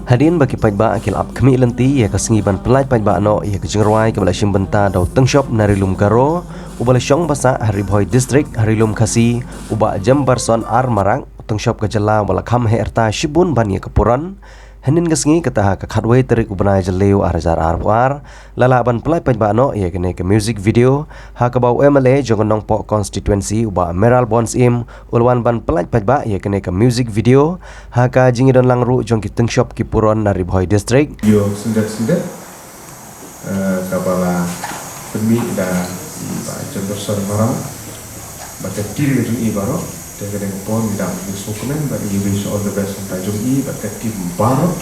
Hadin bagi pajba akil ap kami lenti ya kesengiban pelaj pajba no ya kejengruai ke balai benta dau tengshop narilum garo ubala syong basa Haribhoi district Harilum Khasi uba jam barson ar marang tengshop ke jela wala kham he erta shibun ban ya kepuran henin kesengi kata ka khatway terik ubana jeleu arjar arwar lala ban pelaj pajba no ya kene ke music video ha ke bau MLA jongonong po constituency uba Meral Bonds im ulwan ban pelaj pajba ya kene ke music video ha ka jingidon langru jong ki tengshop ki puron Haribhoi district yo sendet kabala pemi da ba jemberson marang bata tim jung i baro dengan pon midang dokumen but you wish all the best untuk jung i bata tim baro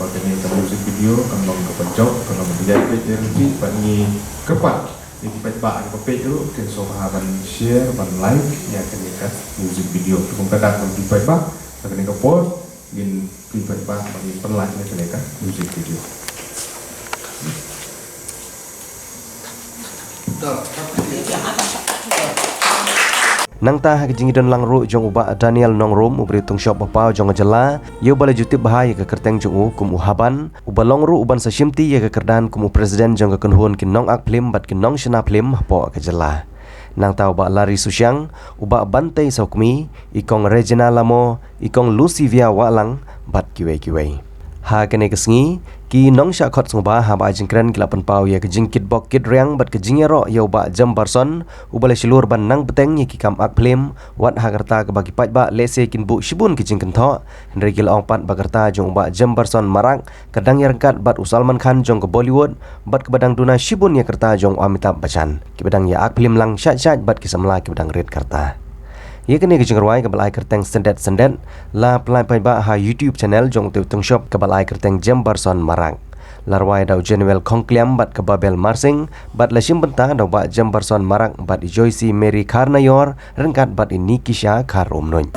bagaimana music video kan long ke penjok kan menjadi jadi bani kepat jadi pet-ba ke page itu ke sahabat share ban like ya kan music video tu kadang di pet-ba bagaimana ke post in di pet-ba bagi penlike kan music video. Nang ta kejingidon langru jong uba Daniel Nongrum ubri tungshop bapau jong jela yo bala jutip bahaya ke kerteng jong kum uhaban uba longru uban sasimti ya ke kerdan kum presiden jong ke kenhun kin nong ak film bat kin nong shena film po ke jela nang ta uba lari susyang uba bantai sokmi ikong Regina Lamo ikong Lucivia Walang bat kiwe ha kene kesengi ki nong sya khot ngoba ha ba jingkren kilapan pau ya kejingkit bok kit riang bat kejingero ya ba jam barson ubale silur ban nang beteng ya ki kam ak film wat hagarta ke bagi pat ba lese kin bu shibun ki jingken tho regil ong pat bagarta jong ba jam barson marang kadang yarkat bat Salman Khan jong ke Bollywood bat ke badang duna shibun ya kerta jong Amitabh Bachchan ki badang ya ak film lang syat bat ki samla ki badang red karta ia kini kejengruai ke balai kerteng sendet la pelai paiba ha YouTube channel jong tu tengshop ke balai kerteng jam barson marang larwai dau General Kongkliam bat ke Babel Marsing bat lasim benta dau ba jam barson marang bat Joyce Mary Karnayor rengkat bat Nikisha Karum noin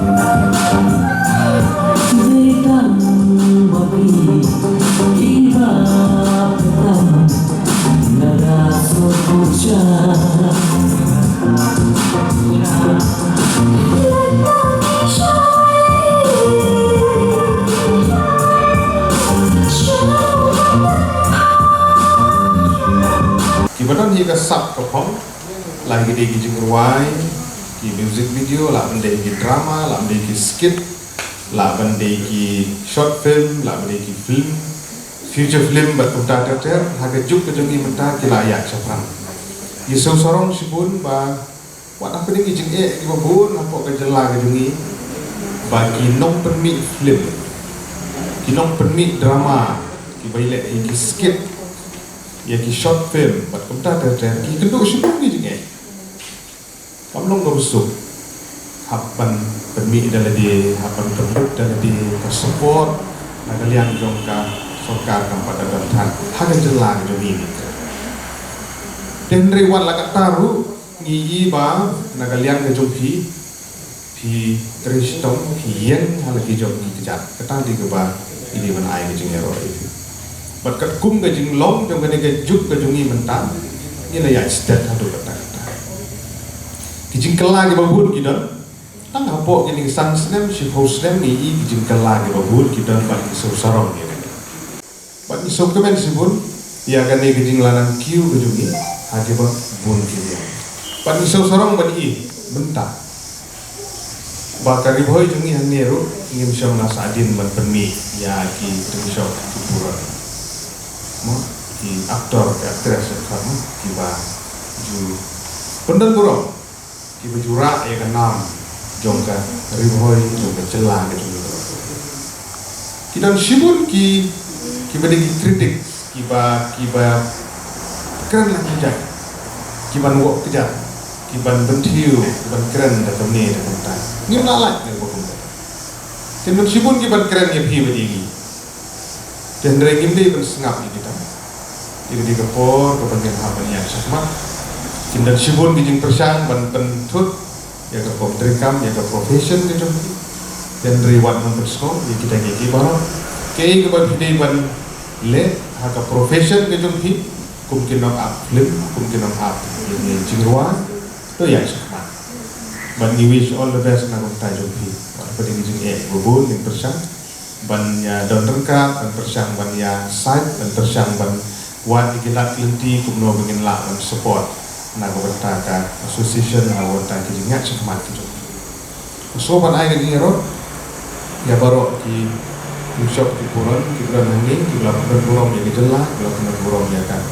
Kibadan hingga sub kepong lagi di jengruai ki music video lah bende ki drama lah bende ki skit lah bende ki short film lah bende ki film future film bat uta ter haga juk ke jongi menta ki layak sapran ye sorong sibun ba wat apa ni jeng di babun apa ke jela ke jongi bagi nong permit film ki nong permit drama ki baile ki skit ya ki short film bat kumta ter ki kenduk sibuk ni jeng kamlong go busuk hapan permi dalam di hapan penduk dalam di support nagalian jong ka sorkar kam pada dan hagan jelang jong ini dan rewan lakat taru ngi ba nagalian ke jong pi tristong hien halagi jong ni kejat kata di ke ba ini man ai ke jeng ero itu bat kat kum ke jeng long jong ke juk ke jong ni mentang ni la ya stat hadu kata kijing kela ke babun kidon tang hapo kini sang snem si hosnem ni kijing kela ke babun kidon bat kisau sarong ni bat kisau kemen sibun ya kan ni kijing lanang kiu ke jungi haje ba bun kiu bat kisau sarong bat i benta bakari boy jungi haneru ngim syam nasadin ban permi ya ki tengsyok kupuran mo ki aktor ke aktris kamu ki ba ju pendan burong ki bajura ya kenam jongka Haribhoi jongka celang gitu kita sibun ki bade kritik ki ba keren lah kijak ki ban wok kijak ki ban bentiu ki ban keren da kamne da kamta ngim lalak ne bokum kita sibun ki ban keren ya phi badi gi dan regim de ban sengap ni kita di kepor ke pengen haban yang sakmat kindan sibun bijing persang ban pentut ya ke pomtrikam ya ke profession gitu dan riwat mempersko ya kita gigi baru kei ke ban hidai ban le ha ke profession gitu hi kumkin nok up film kumkin nok up ini jingruan to ya sakmat ban we wish all the best na kong tayo hi apa ding jing bubun yang persang ban ya don rengkat ban tersyang ban ya site ban tersyang ban wan ikilat kelenti kumno bengin la ban support na gobernta ka association awon ta kijingat sekemat kijok so ban ai gini ro ya baro ki shop ki puron ki bulan hangi ki bulan burom ya gejela bulan burom ya kan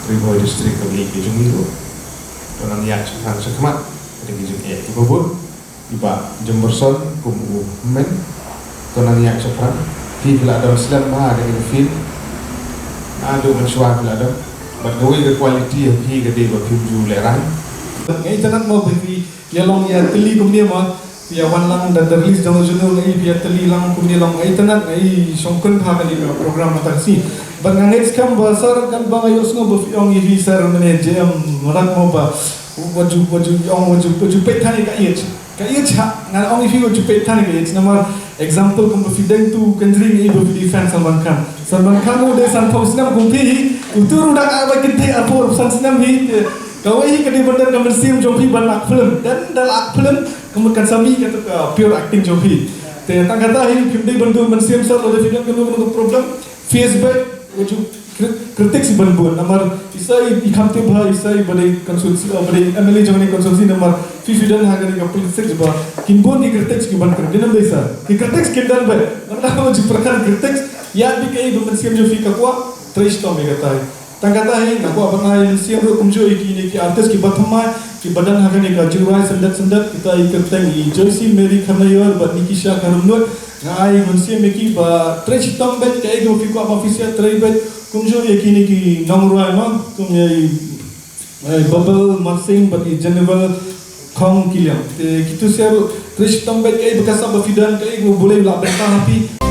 Riboy distrik ke beli kijung itu orang ya sekemat ada kijung ki bobot iba Jemberson kumu men konan yak sepran fi bila ada Islam ma ada film ada mensuah bila ada but gawe ke quality fi gede ba film ju leran ngai tanat mo bagi ya long ya teli kumni ma ya wan lang dan release dalam jurnal ngai ya teli lang kumni long ngai tanat ngai songkon ha kali program matang si bang ngai skam basar kan bang ayos ngo bo yong yi sar mene jam marak mo ba waju petani ka yech ngan ong ifi waju petani ka yech nama example kum fideng tu kendring i bo defense Salman Khan mo de san thos nam kum pi utur udak aba kente apor san sinam hi kawai hi kadi bandar kamar sim jompi balak film dan dalak film kemudian sami kata pure acting jompi te tang kata hi film de bandu man sim sar ole film kenu problem Facebook waju kritik si banbuan namar isai ikamte bha isai bade konsulsi bade MLA jongni konsulsi namar fifidan hagani ka politik ba kinbon di kritik ki ban kar dinam desa ki kritik kindan ba namna waju prakar kritik ya bi kai ban sim jo fi ka kwa trish to me kata tangkata hai na ko abang ai sim ro kumjo iki ni ki artis ki bathama ki badan hagani ka jirai sendat kita ikateng i jersey meri khanayor ba nikisha karunot ngai mansia meki ba trish to bet kai go fi ko official trai bet kumjo yakini ki namruai ma kum ye bubble marsing but general khong kiliam te kitu ser trish to bet kai bekasa ba fidan kai go boleh la beta happy